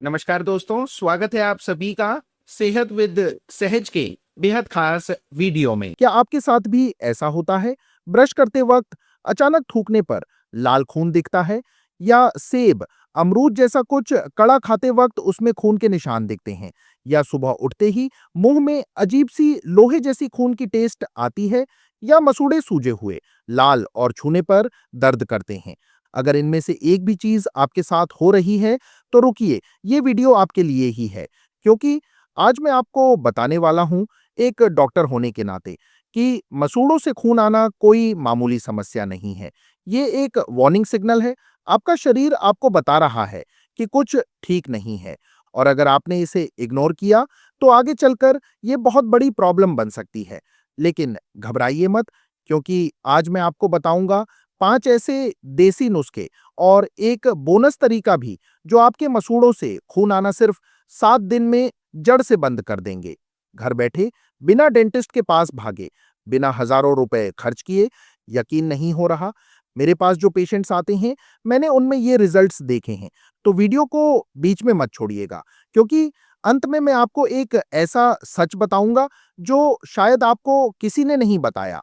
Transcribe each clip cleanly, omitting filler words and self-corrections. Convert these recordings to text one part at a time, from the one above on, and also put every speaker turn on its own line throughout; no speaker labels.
नमस्कार दोस्तों, स्वागत है आप सभी का सेहत विद सहज के बेहद खास वीडियो में।
क्या आपके साथ भी ऐसा होता है? ब्रश करते वक्त अचानक थूकने पर लाल खून दिखता है या सेब, अमरूद जैसा कुछ कड़ा खाते वक्त उसमें खून के निशान दिखते हैं या सुबह उठते ही मुंह में अजीब सी लोहे जैसी खून की टेस्ट आती है या मसूड़े सूजे हुए लाल और छूने पर दर्द करते हैं। अगर इनमें से एक भी चीज आपके साथ हो रही है तो रुकिए, ये वीडियो आपके लिए ही है, क्योंकि आज मैं आपको बताने वाला हूं एक डॉक्टर होने के नाते कि मसूड़ों से खून आना कोई मामूली समस्या नहीं है। ये एक वार्निंग सिग्नल है। आपका शरीर आपको बता रहा है कि कुछ ठीक नहीं है, और अगर आपने इसे इग्नोर किया तो आगे चलकर ये बहुत बड़ी प्रॉब्लम बन सकती है। लेकिन घबराइए मत, क्योंकि आज मैं आपको बताऊंगा 5 ऐसे देसी नुस्खे और एक बोनस तरीका भी जो आपके मसूड़ों से खून आना सिर्फ 7 दिन में जड़ से बंद कर देंगे। घर बैठे, बिना डेंटिस्ट के पास भागे, बिना हजारों रुपए खर्च किए। यकीन नहीं हो रहा? मेरे पास जो पेशेंट्स आते हैं, मैंने उनमें ये रिजल्ट्स देखे हैं। तो वीडियो को बीच में मत छोड़िएगा, क्योंकि अंत में मैं आपको एक ऐसा सच बताऊंगा जो शायद आपको किसी ने नहीं बताया।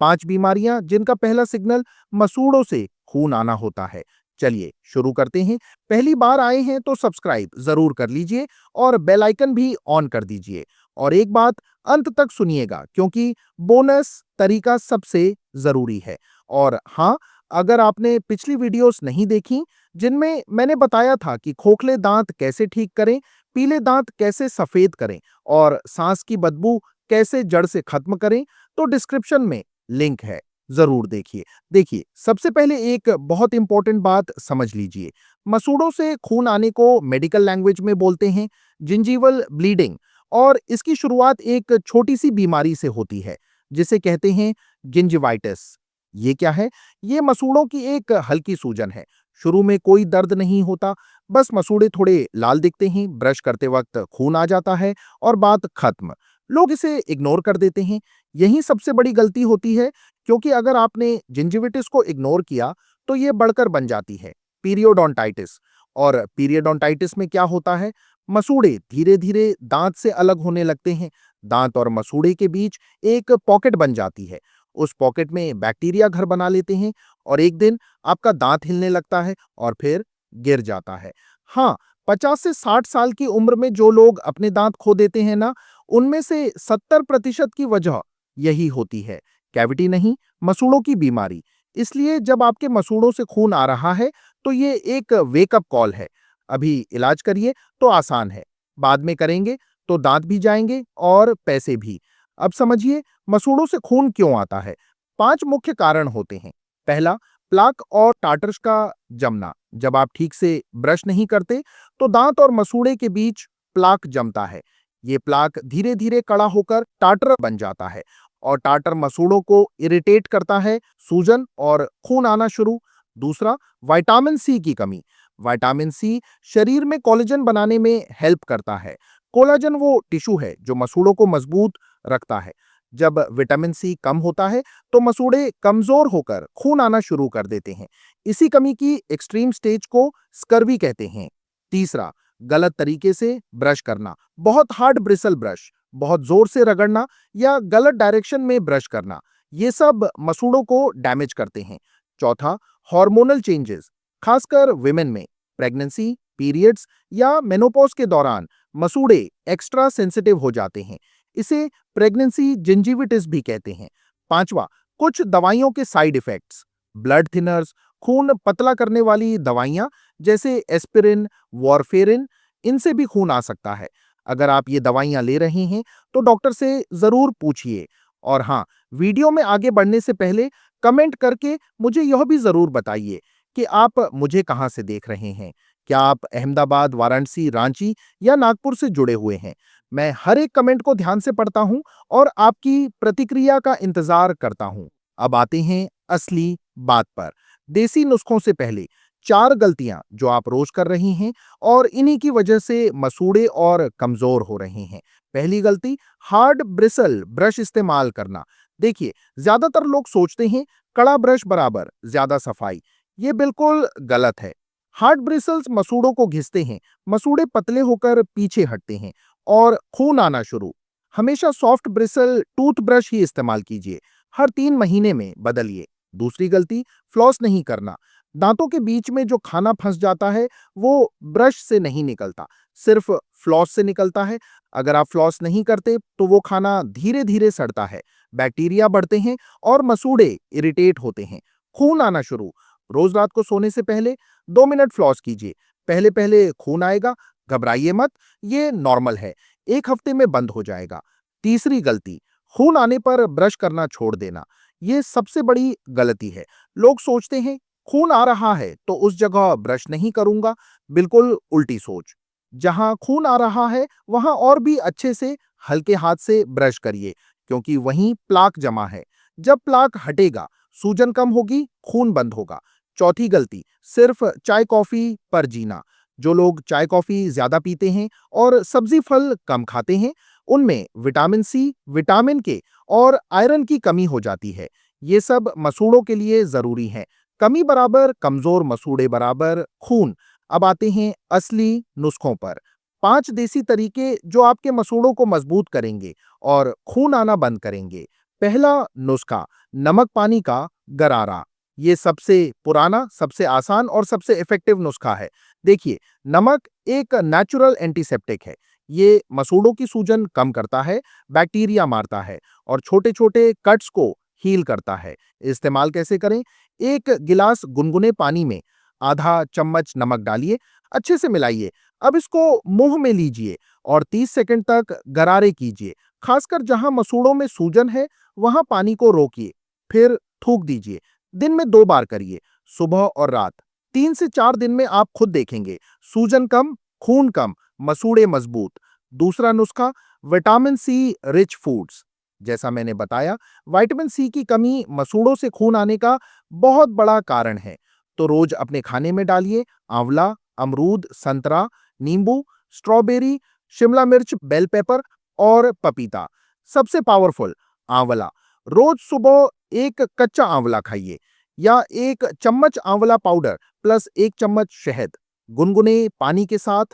5 बीमारियां जिनका पहला सिग्नल मसूड़ों से खून आना होता है। चलिए शुरू करते हैं। पहली बार आए हैं तो सब्सक्राइब जरूर कर लीजिए और बेल आइकन भी ऑन कर दीजिए। और एक बात अंत तक सुनिएगा, क्योंकि बोनस तरीका सबसे जरूरी है। और हाँ, अगर आपने पिछली वीडियोस नहीं देखी जिनमें मैंने बताया था कि खोखले दांत कैसे ठीक करें, पीले दांत कैसे सफेद करें और सांस की बदबू कैसे जड़ से खत्म करें, तो डिस्क्रिप्शन में लिंक है, जरूर देखिए। देखिए, सबसे पहले एक बहुत इंपॉर्टेंट बात समझ लीजिए। मसूड़ों से खून आने को मेडिकल लैंग्वेज में बोलते हैं जिंजीवल ब्लीडिंग, और इसकी शुरुआत एक छोटी सी बीमारी से होती है जिसे कहते हैं गिंजिवाइटिस। ये क्या है? ये मसूड़ों की एक हल्की सूजन है। शुरू में कोई दर्द नहीं होता, बस मसूड़े थोड़े लाल दिखते हैं, ब्रश करते वक्त खून आ जाता है और बात खत्म। लोग इसे इग्नोर कर देते हैं। यही सबसे बड़ी गलती होती है, क्योंकि अगर आपने जिंजिविटिस को इग्नोर किया तो ये बढ़कर बन जाती है पीरियोडोंटाइटिस। और पीरियोडोंटाइटिस में क्या होता है? मसूड़े धीरे धीरे दांत से अलग होने लगते हैं। दांत और मसूड़े के बीच एक पॉकेट बन जाती है। उस पॉकेट में बैक्टीरिया घर बना लेते हैं और एक दिन आपका दांत हिलने लगता है और फिर गिर जाता है। हाँ, 50 से 60 साल की उम्र में जो लोग अपने दांत खो देते हैं ना, उनमें से 70% की वजह यही होती है, कैविटी नहीं, मसूड़ों की बीमारी। इसलिए जब आपके मसूड़ों से खून आ रहा है तो ये एक वेकअप कॉल है। अभी इलाज करिए तो आसान है, बाद में करेंगे तो दांत भी जाएंगे और पैसे भी। अब समझिए मसूड़ों से खून क्यों आता है। 5 मुख्य कारण होते हैं। पहला, प्लाक और टार्ट्रस का जमना। जब आप ठीक से ब्रश नहीं करते तो दांत और मसूड़े के बीच प्लाक जमता है। ये प्लाक धीरे धीरे कड़ा होकर टार्टर बन जाता है और टार्टर मसूड़ों को इरिटेट करता है, सूजन और खून आना शुरू। दूसरा, विटामिन सी की कमी। विटामिन सी शरीर में कोलेजन बनाने में हेल्प करता है। कोलाजन वो टिश्यू है जो मसूड़ों को मजबूत रखता है। जब विटामिन सी कम होता है तो मसूड़े कमजोर होकर खून आना शुरू कर देते हैं। इसी कमी की एक्सट्रीम स्टेज को स्कर्वी कहते हैं। तीसरा, गलत तरीके से ब्रश करना। बहुत हार्ड ब्रिसल ब्रश, बहुत जोर से रगड़ना या गलत डायरेक्शन में ब्रश करना, ये सब मसूड़ों को डैमेज करते हैं। चौथा, हार्मोनल चेंजेस, खासकर विमेन में प्रेगनेंसी, पीरियड्स या मेनोपॉज के दौरान मसूड़े एक्स्ट्रा सेंसिटिव हो जाते हैं। इसे प्रेगनेंसी जिंजिविटिस भी कहते हैं। पांचवा, कुछ दवाइयों के साइड इफेक्ट्स, ब्लड थिनर्स, खून पतला करने वाली दवाइयां जैसे एस्पिरिन, वॉरफेरिन, इनसे भी खून आ सकता है। अगर आप ये दवाइयां ले रहे हैं तो डॉक्टर से जरूर पूछिए। और हाँ, वीडियो में आगे बढ़ने से पहले कमेंट करके मुझे यह भी जरूर बताइए कि आप मुझे कहां से देख रहे हैं। क्या आप अहमदाबाद, वाराणसी, रांची या नागपुर से जुड़े हुए हैं? मैं हर एक कमेंट को ध्यान से पढ़ता हूं और आपकी प्रतिक्रिया का इंतजार करता हूं। अब आते हैं असली बात पर। देसी नुस्खों से पहले 4 गलतियां जो आप रोज कर रही हैं और इन्हीं की वजह से मसूड़े और कमजोर हो रहे हैं। पहली गलती, हार्ड ब्रिसल ब्रश इस्तेमाल करना। देखिए, ज्यादातर लोग सोचते हैं कड़ा ब्रश बराबर ज्यादा सफाई। ये बिल्कुल गलत है। हार्ड ब्रिसल्स मसूड़ों को घिसते हैं, मसूड़े पतले होकर पीछे हटते हैं और खून आना शुरू। हमेशा सॉफ्ट ब्रिसल टूथब्रश ही इस्तेमाल कीजिए, हर 3 महीने में बदलिए। दूसरी गलती, फ्लॉस नहीं करना। दांतों के बीच में जो खाना फंस जाता है वो ब्रश से नहीं निकलता, सिर्फ फ्लॉस से निकलता है। अगर आप फ्लॉस नहीं करते तो वो खाना धीरे धीरे सड़ता है, बैक्टीरिया बढ़ते हैं और मसूड़े इरिटेट होते हैं, खून आना शुरू। रोज रात को सोने से पहले 2 मिनट फ्लॉस कीजिए। पहले पहले खून आएगा, घबराइए मत, ये नॉर्मल है, 1 हफ्ते में बंद हो जाएगा। तीसरी गलती, खून आने पर ब्रश करना छोड़ देना। ये सबसे बड़ी गलती है। लोग सोचते हैं खून आ रहा है तो उस जगह ब्रश नहीं करूंगा। बिल्कुल उल्टी सोच। जहां खून आ रहा है वहां और भी अच्छे से हल्के हाथ से ब्रश करिए, क्योंकि वहीं प्लाक जमा है। जब प्लाक हटेगा, सूजन कम होगी, खून बंद होगा। चौथी गलती, सिर्फ चाय कॉफी पर जीना। जो लोग चाय कॉफी ज्यादा पीते हैं और सब्जी फल कम खाते हैं, उनमें विटामिन सी, विटामिन के और आयरन की कमी हो जाती है। ये सब मसूड़ों के लिए जरूरी है। कमी बराबर कमजोर मसूड़े बराबर खून। अब आते हैं असली नुस्खों पर। 5 देसी तरीके जो आपके मसूड़ों को मजबूत करेंगे और खून आना बंद करेंगे। पहला नुस्खा, नमक पानी का गरारा। ये सबसे पुराना, सबसे आसान और सबसे इफेक्टिव नुस्खा है। देखिए, नमक एक नेचुरल एंटीसेप्टिक है। ये मसूड़ों की सूजन कम करता है, बैक्टीरिया मारता है और छोटे छोटे कट्स को हील करता है। इस्तेमाल कैसे करें? 1 गिलास गुनगुने पानी में आधा चम्मच नमक डालिए, अच्छे से मिलाइए। अब इसको मुंह में लीजिए और 30 सेकंड तक गरारे कीजिए। खासकर जहां मसूड़ों में सूजन है वहां पानी को रोकिए, फिर थूक दीजिए। दिन में 2 बार करिए, सुबह और रात। 3 से 4 दिन में आप खुद देखेंगे, सूजन कम, खून कम, मसूड़े मजबूत। दूसरा नुस्खा, विटामिन सी रिच फूड्स। जैसा मैंने बताया, विटामिन सी की कमी मसूड़ों से खून आने का बहुत बड़ा कारण है। तो रोज अपने खाने में डालिए आंवला, अमरूद, संतरा, नींबू, स्ट्रॉबेरी, शिमला मिर्च, बेल पेपर और पपीता। सबसे पावरफुल, आंवला। रोज सुबह एक कच्चा आंवला खाइए या 1 चम्मच आंवला पाउडर प्लस 1 चम्मच शहद, गुनगुने पानी के साथ,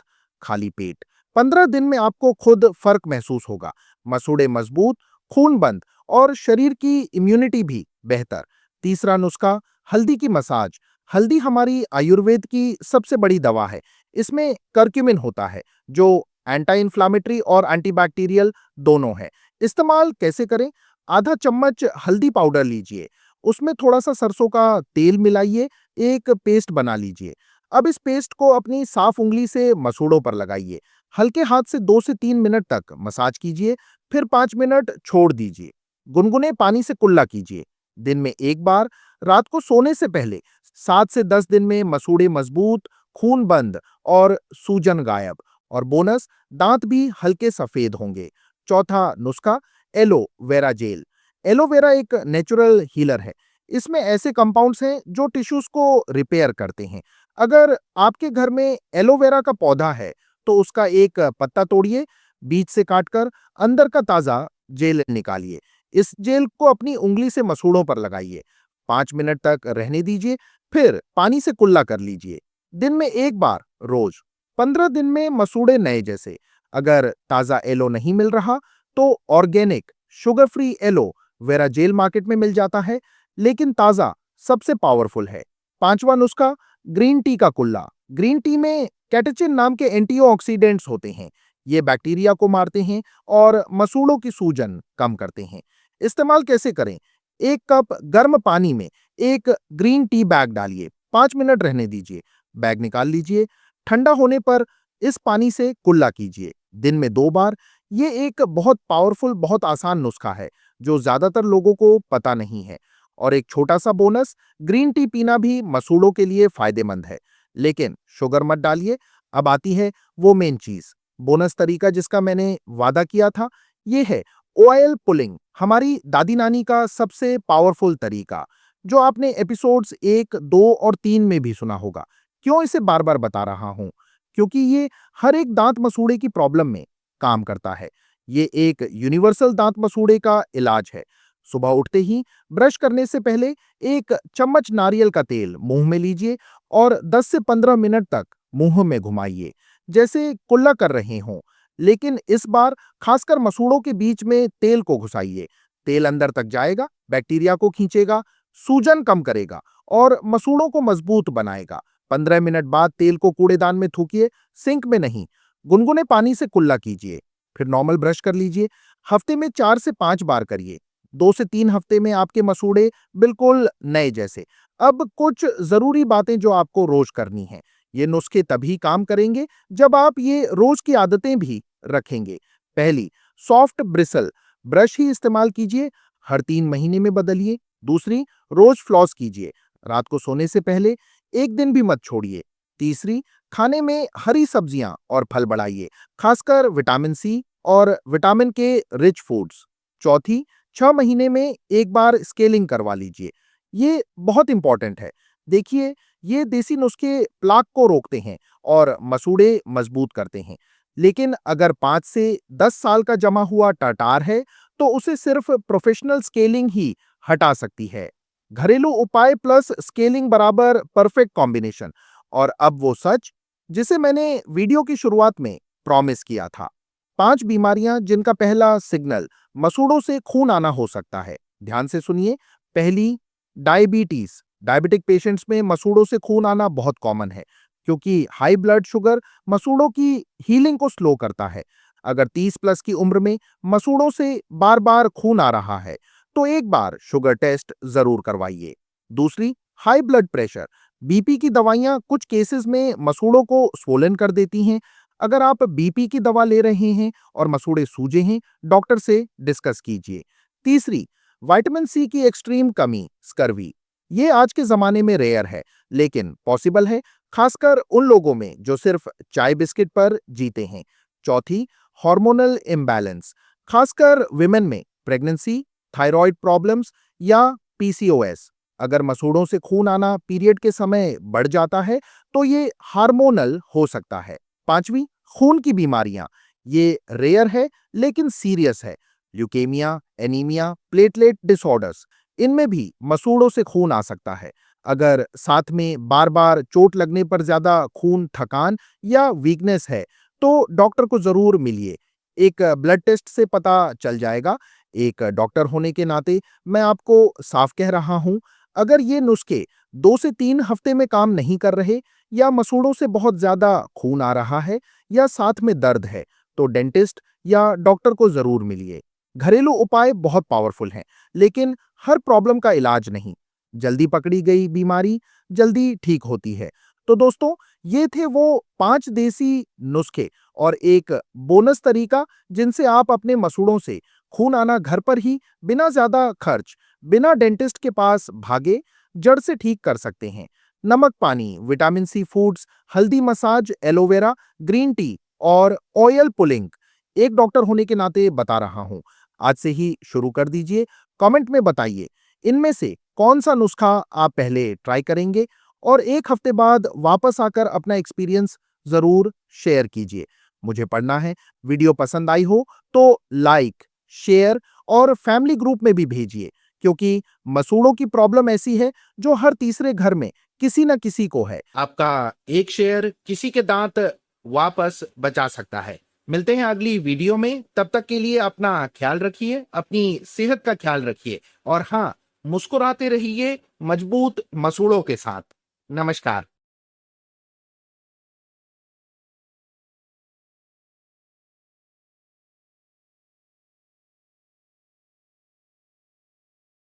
खाली पेट। 15 दिन में आपको खुद फर्क महसूस होगा। मसूड़े मजबूत, खून बंद और शरीर की इम्यूनिटी भी बेहतर। तीसरा नुस्खा, हल्दी की मसाज। हल्दी हमारी आयुर्वेद की सबसे बड़ी दवा है। इसमें करक्यूमिन होता है जो एंटी इंफ्लामेटरी और एंटीबैक्टीरियल दोनों है। इस्तेमाल कैसे करें? आधा चम्मच हल्दी पाउडर लीजिए, उसमें थोड़ा सा सरसों का तेल मिलाइए, एक पेस्ट बना लीजिए। अब इस पेस्ट को अपनी साफ उंगली से मसूड़ों पर लगाइए। हल्के हाथ से 2 से 3 मिनट तक मसाज कीजिए, फिर 5 मिनट छोड़ दीजिए। गुनगुने पानी से कुल्ला कीजिए। दिन में 1 बार, रात को सोने से पहले। 7 से 10 दिन में मसूड़े मजबूत, खून बंद और सूजन गायब। और बोनस, दांत भी हल्के सफेद होंगे। चौथा नुस्खा, एलोवेरा जेल। एलोवेरा एक नेचुरल हीलर है। इसमें ऐसे कंपाउंड्स हैं जो टिश्यूज को रिपेयर करते हैं। अगर आपके घर में एलोवेरा का पौधा है तो उसका एक पत्ता तोड़िए, बीच से काटकर अंदर का ताजा जेल निकालिए। इस जेल को अपनी उंगली से मसूड़ों पर लगाइए, 5 मिनट तक रहने दीजिए, फिर पानी से कुल्ला कर लीजिए। दिन में 1 बार रोज। 15 दिन में मसूड़े नए जैसे। अगर ताजा एलो नहीं मिल रहा तो organic sugar free aloe vera gel market में मिल जाता है, लेकिन ताजा सबसे पावरफुल है। पांचवा नुस्खा, ग्रीन टी का कुल्ला। ग्रीन टी में कैटेचिन नाम के एंटीऑक्सीडेंट्स होते हैं। ये बैक्टीरिया को मारते हैं और मसूड़ों की सूजन कम करते हैं। इस्तेमाल कैसे करें? 1 कप गर्म पानी में एक ग्रीन टी बैग डालिए, 5 मिनट रहने दीजिए, बैग निकाल लीजिए। ठंडा होने पर इस पानी से कुल्ला कीजिए, दिन में 2 बार। ये एक बहुत पावरफुल, बहुत आसान नुस्खा है जो ज्यादातर लोगों को पता नहीं है। और एक छोटा सा बोनस, ग्रीन टी पीना भी मसूड़ों के लिए फायदेमंद है, लेकिन शुगर मत डालिए। अब आती है वो मेन चीज, बोनस तरीका जिसका मैंने वादा किया था, ये है ऑयल पुलिंग। हमारी दादी नानी का सबसे पावरफुल तरीका, जो आपने एपिसोड्स 1, 2 और 3 में भी सुना होगा। क्यों इसे बार बार बता रहा हूं? क्योंकि ये हर एक दांत मसूड़े की प्रॉब्लम में काम करता है। ये एक यूनिवर्सल दांत मसूड़े का इलाज है। सुबह उठते ही ब्रश करने से पहले 1 चम्मच नारियल का तेल मुंह में लीजिए और 10 से 15 मिनट तक मुंह में घुमाइए, जैसे कुल्ला कर रहे हों। लेकिन इस बार खासकर मसूड़ों के बीच में तेल को घुसाइए। तेल अंदर तक जाएगा, बैक्टीरिया को खींचेगा, सूजन कम करेगा और मसूड़ों को मजबूत बनाएगा। 15 मिनट बाद तेल को कूड़ेदान में थूकिए, सिंक में नहीं। गुनगुने पानी से कुल्ला कीजिए, फिर नॉर्मल ब्रश कर लीजिए। हफ्ते में 4 से 5 बार करिए। 2 से 3 हफ्ते में आपके मसूड़े बिल्कुल नए जैसे। अब कुछ जरूरी बातें जो आपको रोज करनी है। ये नुस्खे तभी काम करेंगे जब आप ये रोज की आदतें भी रखेंगे। पहली, सॉफ्ट ब्रिसल ब्रश ही इस्तेमाल कीजिए, हर 3 महीने में बदलिए। दूसरी, रोज फ्लॉस कीजिए, रात को सोने से पहले 1 दिन भी मत छोड़िए। तीसरी, खाने में हरी सब्जियां और फल बढ़ाइए, खासकर विटामिन सी और विटामिन के रिच फूड्स। चौथी, 6 महीने में एक बार स्केलिंग करवा लीजिए। ये बहुत इंपॉर्टेंट है। देखिए, ये देसी नुस्खे प्लाक को रोकते हैं और मसूड़े मजबूत करते हैं। लेकिन अगर 5 से 10 साल का जमा हुआ टटार है, तो उसे सिर्फ प्रोफेशनल स्केलिंग ही हटा सकती है। घरेलू उपाय प्लस स्केलिंग बराबर परफेक्ट कॉम्बिनेशन। और अब वो सच जिसे मैंने वीडियो की शुरुआत में प्रॉमिस किया था। 5 बीमारियां जिनका पहला सिग्नल मसूड़ों से खून आना हो सकता है। ध्यान से सुनिए। पहली, डायबिटीज। डायबिटिक पेशेंट्स में मसूड़ों से खून आना बहुत कॉमन है, क्योंकि हाई ब्लड शुगर मसूड़ों की हीलिंग को स्लो करता है। अगर 30 प्लस की उम्र में मसूड़ों से बार बार खून आ रहा है, तो एक बार शुगर टेस्ट जरूर करवाइए। दूसरी, हाई ब्लड प्रेशर। बीपी की दवाइयां कुछ केसेस में मसूड़ों को स्वोलन कर देती हैं। अगर आप बीपी की दवा ले रहे हैं और मसूड़े सूजे हैं, डॉक्टर से डिस्कस कीजिए। तीसरी, विटामिन सी की एक्सट्रीम कमी, स्कर्वी। ये आज के जमाने में रेयर है, लेकिन पॉसिबल है, खासकर उन लोगों में जो सिर्फ चाय बिस्किट पर जीते हैं। चौथी, हार्मोनल इम्बैलेंस, खासकर विमेन में प्रेगनेंसी, थायराइड प्रॉब्लम्स या पीसीओएस। अगर मसूड़ों से खून आना पीरियड के समय बढ़ जाता है, तो ये हार्मोनल हो सकता है। पांचवी, खून की बीमारियां। ये रेयर है लेकिन सीरियस है। ल्यूकेमिया, एनीमिया, प्लेटलेट डिसऑर्डर्स, इनमें भी मसूड़ों से खून आ सकता है। अगर साथ में बार बार चोट लगने पर ज्यादा खून, थकान या वीकनेस है, तो डॉक्टर को जरूर मिलिए। एक ब्लड टेस्ट से पता चल जाएगा। एक डॉक्टर होने के नाते मैं आपको साफ कह रहा हूं, अगर ये नुस्खे 2 से 3 हफ्ते में काम नहीं कर रहे, या मसूड़ों से बहुत ज्यादा खून आ रहा है, या साथ में दर्द है, तो डेंटिस्ट या डॉक्टर को जरूर मिलिए। घरेलू उपाय बहुत पावरफुल हैं, लेकिन हर प्रॉब्लम का इलाज नहीं। जल्दी पकड़ी गई बीमारी जल्दी ठीक होती है। तो दोस्तों, ये थे वो 5 देसी नुस्खे और एक बोनस तरीका जिनसे आप अपने मसूड़ों से खून आना घर पर ही बिना ज्यादा खर्च, बिना डेंटिस्ट के पास भागे, जड़ से ठीक कर सकते हैं। नमक पानी, विटामिन सी फूड्स, हल्दी मसाज, एलोवेरा, ग्रीन टी और ऑयल पुलिंग। एक डॉक्टर होने के नाते बता रहा हूं, आज से ही शुरू कर दीजिए। कमेंट में बताइए इनमें से कौन सा नुस्खा आप पहले ट्राई करेंगे, और 1 हफ्ते बाद वापस आकर अपना एक्सपीरियंस जरूर शेयर कीजिए। मुझे पढ़ना है। वीडियो पसंद आई हो तो लाइक, शेयर और फैमिली ग्रुप में भी भेजिए, क्योंकि मसूड़ों की प्रॉब्लम ऐसी है जो हर तीसरे घर में किसी न किसी को है।
आपका एक शेयर किसी के दांत वापस बचा सकता है। मिलते हैं अगली वीडियो में। तब तक के लिए अपना ख्याल रखिए, अपनी सेहत का ख्याल रखिए, और हाँ, मुस्कुराते रहिए मजबूत मसूड़ों के साथ। नमस्कार।